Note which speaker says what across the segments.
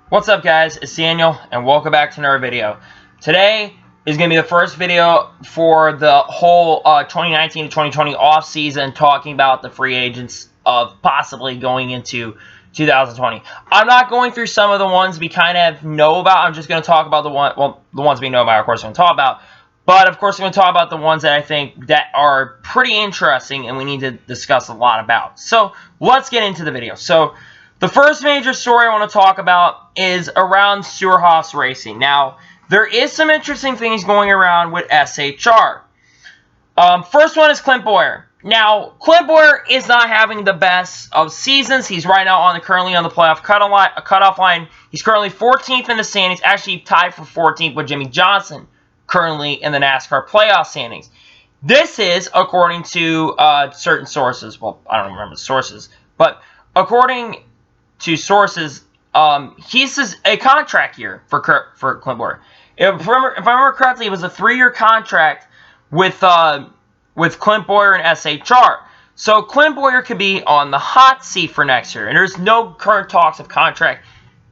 Speaker 1: What's up, guys? It's Daniel, and welcome back to another video. Today is going to be the first video for the whole 2019 to 2020 off season, talking about the free agents of possibly going into 2020. I'm not going through some of the ones we kind of know about. I'm just going to talk about the ones we know about, of course, I'm going to talk about. But, of course, I'm going to talk about the ones that I think that are pretty interesting and we need to discuss a lot about. So, let's get into the video. So, the first major story I want to talk about is around Stewart-Haas Racing. Now, there is some interesting things going around with SHR. First one is Clint Bowyer. Now, Clint Bowyer is not having the best of seasons. He's right now currently on the playoff cutoff line. He's currently 14th in the standings, actually tied for 14th with Jimmy Johnson, currently in the NASCAR playoff standings. This is according to certain sources. Well, I don't remember the sources, but according to sources, he's a contract year for Clint Bowyer. If I remember correctly, it was a 3-year contract with Clint Bowyer and SHR. So Clint Bowyer could be on the hot seat for next year, and there's no current talks of contract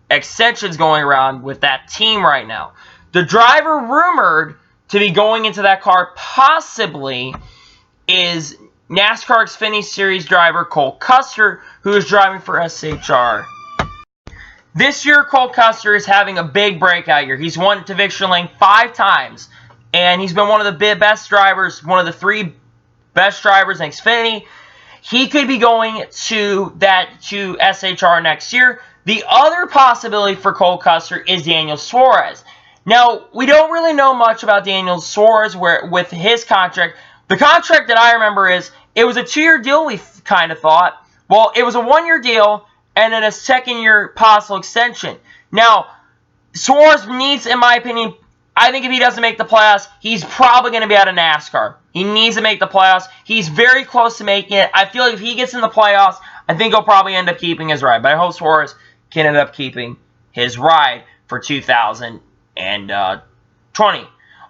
Speaker 1: extensions going around with that team right now. The driver rumored to be going into that car possibly is NASCAR Xfinity Series driver Cole Custer, who is driving for SHR. This year, Cole Custer is having a big breakout year. He's won to Victory Lane 5 times, and he's been one of the best drivers, one of the 3 best drivers in Xfinity. He could be going to SHR next year. The other possibility for Cole Custer is Daniel Suarez. Now, we don't really know much about Daniel Suarez with his contract. The contract that I remember is, it was a 2-year deal, we kind of thought. Well, it was a 1-year deal, and then a 2nd-year possible extension. Now, Suarez needs, in my opinion, I think if he doesn't make the playoffs, he's probably going to be out of NASCAR. He needs to make the playoffs. He's very close to making it. I feel like if he gets in the playoffs, I think he'll probably end up keeping his ride. But I hope Suarez can end up keeping his ride for 2020.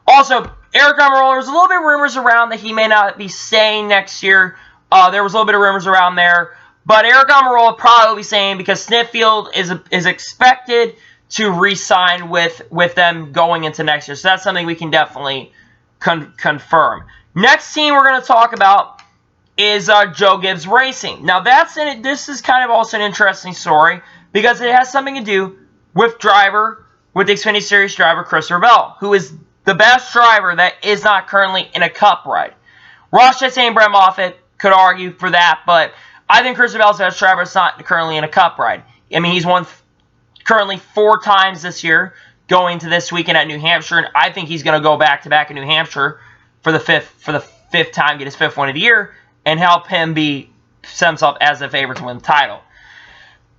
Speaker 1: Also, Eric Almirola, there was a little bit of rumors around that he may not be staying next year. There was a little bit of rumors around there. But Eric Almirola probably will be staying because Snitfield is expected to re-sign with them going into next year. So that's something we can definitely confirm. Next team we're going to talk about is Joe Gibbs Racing. Now, this is kind of also an interesting story because it has something to do with the Xfinity Series driver Chris Ravel, who is the best driver that is not currently in a Cup ride. Ross Chastain and Brett Moffitt could argue for that, but I think Chris Ravel's best driver is not currently in a Cup ride. I mean, he's won currently 4 times this year, going to this weekend at New Hampshire, and I think he's going to go back-to-back in New Hampshire for the fifth time, get his 5th win of the year, and help him set himself as the favorite to win the title.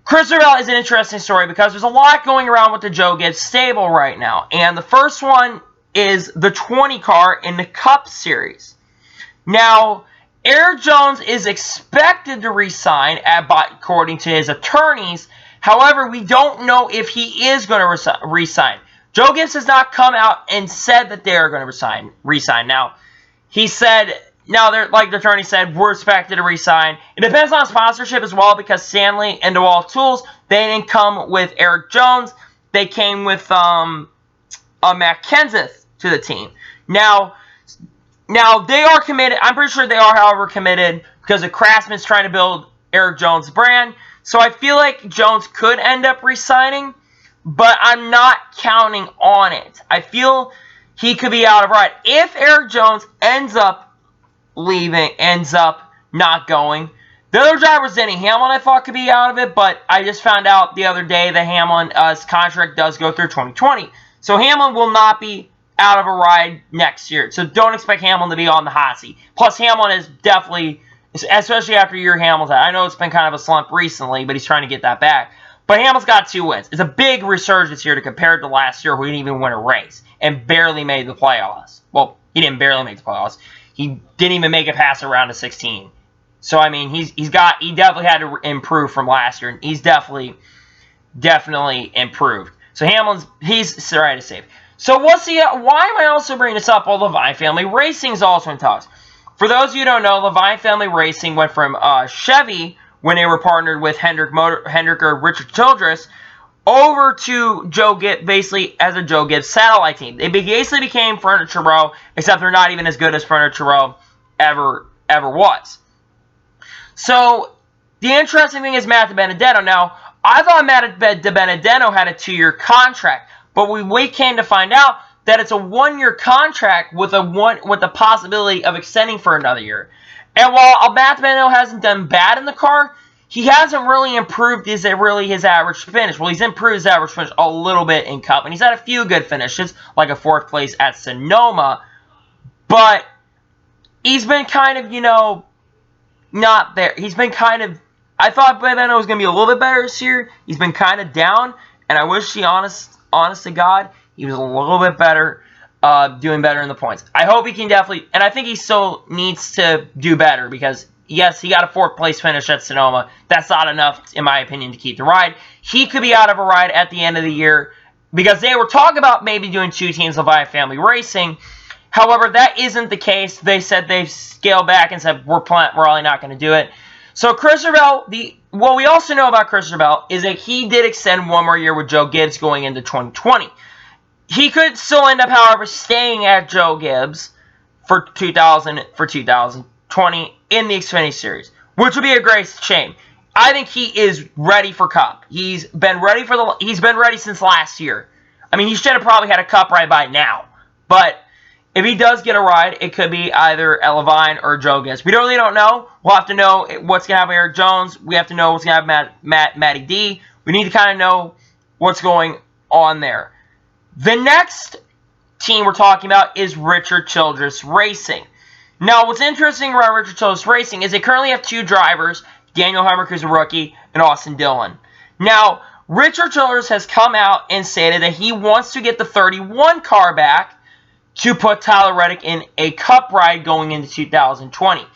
Speaker 1: Chris Ravel is an interesting story because there's a lot going around with the Joe Gibbs stable right now, and the first one is the 20 car in the Cup Series. Now, Eric Jones is expected to re-sign, according to his attorneys. However, we don't know if he is going to re-sign. Joe Gibbs has not come out and said that they are going to re-sign. Now, he said, like the attorney said, we're expected to re-sign. It depends on sponsorship as well because Stanley and DeWalt Tools, they didn't come with Eric Jones. They came with Matt Kenseth to the team. Now, they are committed. I'm pretty sure they are, however, committed because the Craftsman's trying to build Eric Jones' brand. So I feel like Jones could end up re-signing, but I'm not counting on it. I feel he could be out of ride. If Eric Jones ends up not going, the other driver, Denny Hamlin, I thought could be out of it, but I just found out the other day that Hamlin's contract does go through 2020. So Hamlin will not be out of a ride next year. So don't expect Hamlin to be on the hot seat. Plus, Hamlin is definitely, especially after your Hamilton, I know it's been kind of a slump recently, but he's trying to get that back. But Hamlin's got 2 wins. It's a big resurgence here to compare to last year where he didn't even win a race and barely made the playoffs. Well, he didn't barely make the playoffs. He didn't even make it past a round of 16. So, I mean, he definitely had to improve from last year, and he's definitely improved. So he's right to save. So why am I also bringing this up? Well, Levine Family Racing is also in talks. For those of you who don't know, Levine Family Racing went from Chevy when they were partnered with Hendrick or Richard Childress, over to Joe Gibbs, basically as a Joe Gibbs satellite team. They basically became Furniture Row, except they're not even as good as Furniture Row ever was. So, the interesting thing is Matt DiBenedetto. Now, I thought Matt DiBenedetto had a 2-year contract, but we came to find out that it's a 1-year contract with the possibility of extending for another year. And while Matt DiBenedetto hasn't done bad in the car, he hasn't really improved his average finish. Well, he's improved his average finish a little bit in Cup, and he's had a few good finishes, like a 4th place at Sonoma, but he's been kind of, not there. He's been kind of, I thought DiBenedetto was going to be a little bit better this year. He's been kind of down, and I wish honest to God, he was a little bit better, doing better in the points. I hope he can definitely, and I think he still needs to do better, because yes, he got a 4th place finish at Sonoma. That's not enough, in my opinion, to keep the ride. He could be out of a ride at the end of the year, because they were talking about maybe doing 2 teams of Family Racing. However, that isn't the case. They said they've scaled back and said, we're probably not going to do it. So Christopher Bell, what we also know about Christopher Bell is that he did extend 1 more year with Joe Gibbs going into 2020. He could still end up, however, staying at Joe Gibbs for 2020 in the Xfinity Series, which would be a great shame. I think he is ready for Cup. He's been ready since last year. I mean, he should have probably had a Cup ride by now, but if he does get a ride, it could be either Levine or Joe Gibbs. We really don't know. We'll have to know what's going to happen with Eric Jones. We have to know what's going to happen with Matty D. We need to kind of know what's going on there. The next team we're talking about is Richard Childress Racing. Now, what's interesting about Richard Childress Racing is they currently have 2 drivers, Daniel Hemrick, who's a rookie, and Austin Dillon. Now, Richard Childress has come out and stated that he wants to get the 31 car back to put Tyler Reddick in a Cup ride going into 2020.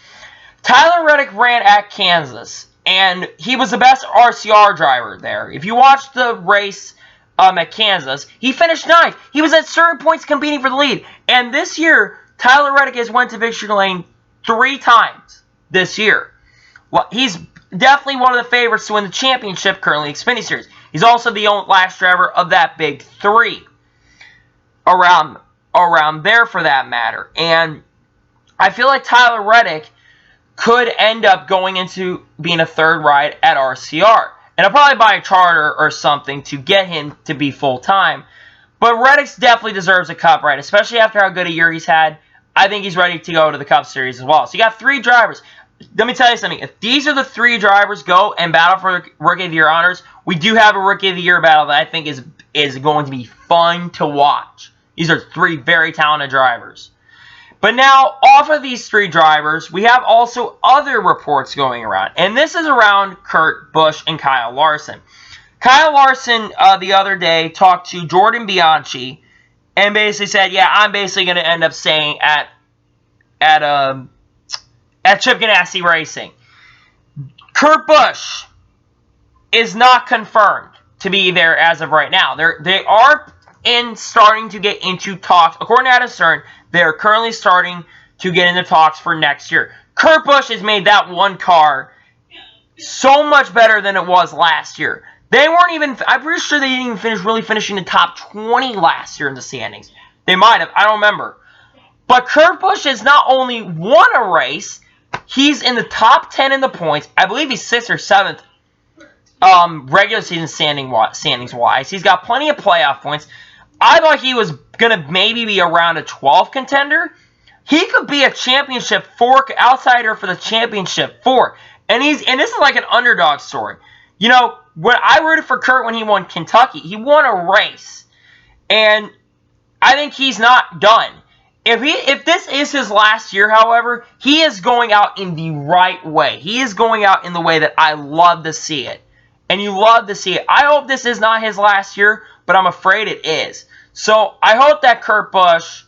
Speaker 1: Tyler Reddick ran at Kansas, and he was the best RCR driver there. If you watch the race at Kansas, he finished 9th. He was at certain points competing for the lead. And this year, Tyler Reddick has went to victory lane 3 times this year. Well, he's definitely one of the favorites to win the championship currently in Xfinity Series. He's also the last driver of that big 3 around there for that matter. And I feel like Tyler Reddick could end up going into being a 3rd ride at RCR. And I'll probably buy a charter or something to get him to be full-time. But Reddick definitely deserves a Cup ride, especially after how good a year he's had. I think he's ready to go to the Cup Series as well. So you got 3 drivers. Let me tell you something. If these are the 3 drivers go and battle for Rookie of the Year honors, we do have a Rookie of the Year battle that I think is going to be fun to watch. These are 3 very talented drivers. But now, off of these 3 drivers, we have also other reports going around. And this is around Kurt Busch and Kyle Larson. Kyle Larson, the other day, talked to Jordan Bianchi and basically said, yeah, I'm basically going to end up staying at Chip Ganassi Racing. Kurt Busch is not confirmed to be there as of right now. They are starting to get into talks. According to Adam Stern, they are currently starting to get into talks for next year. Kurt Busch has made that 1 car so much better than it was last year. They weren't even, I'm pretty sure they didn't even really finishing the top 20 last year in the standings. They might have, I don't remember. But Kurt Busch has not only won a race, he's in the top 10 in the points. I believe he's 6th or 7th regular season standings-wise. He's got plenty of playoff points. I thought he was going to maybe be around a 12th contender. He could be a championship 4 outsider for the championship 4. And this is like an underdog story. You know, when I rooted for Kurt when he won Kentucky, he won a race. And I think he's not done. If this is his last year, however, he is going out in the right way. He is going out in the way that I love to see it. And you love to see it. I hope this is not his last year, but I'm afraid it is. So I hope that Kurt Busch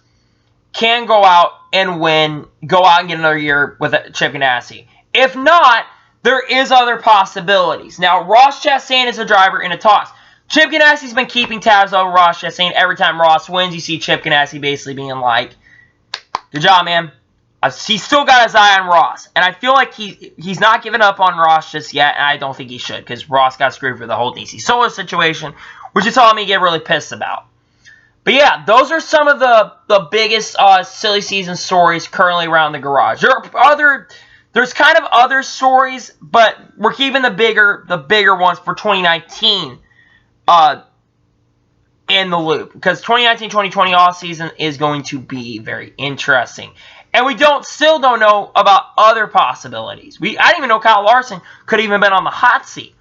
Speaker 1: can go out and win, go out and get another year with Chip Ganassi. If not, there is other possibilities. Now, Ross Chastain is a driver in the talks. Chip Ganassi's been keeping tabs over Ross Chastain. Every time Ross wins, you see Chip Ganassi basically being like, good job, man. He's still got his eye on Ross, and I feel like he's not giving up on Ross just yet, and I don't think he should, because Ross got screwed for the whole DC Solo situation, which is telling me to get really pissed about. But yeah, those are some of the biggest silly season stories currently around the garage. There's kind of other stories, but we're keeping the bigger ones for 2019 in the loop, because 2019-2020 off season is going to be very interesting. And we still don't know about other possibilities. I didn't even know Kyle Larson could have even been on the hot seat.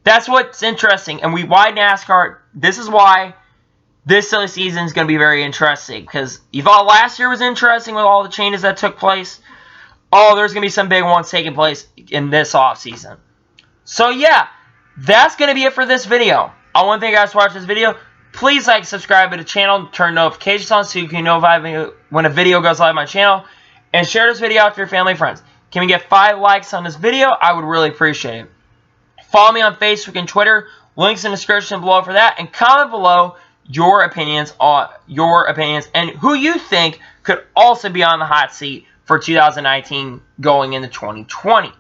Speaker 1: That's what's interesting. And why NASCAR, this is why this silly season is going to be very interesting. Because you thought last year was interesting with all the changes that took place. Oh, there's going to be some big ones taking place in this offseason. So yeah, that's going to be it for this video. I want to thank you guys for watching this video. Please like, subscribe to the channel, turn notifications on so you can notify me when a video goes live on my channel, and share this video out to your family and friends. Can we get 5 likes on this video? I would really appreciate it. Follow me on Facebook and Twitter. Links in the description below for that, and comment below your opinions and who you think could also be on the hot seat for 2019 going into 2020.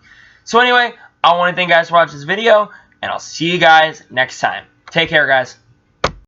Speaker 1: So anyway, I want to thank you guys for watching this video, and I'll see you guys next time. Take care, guys.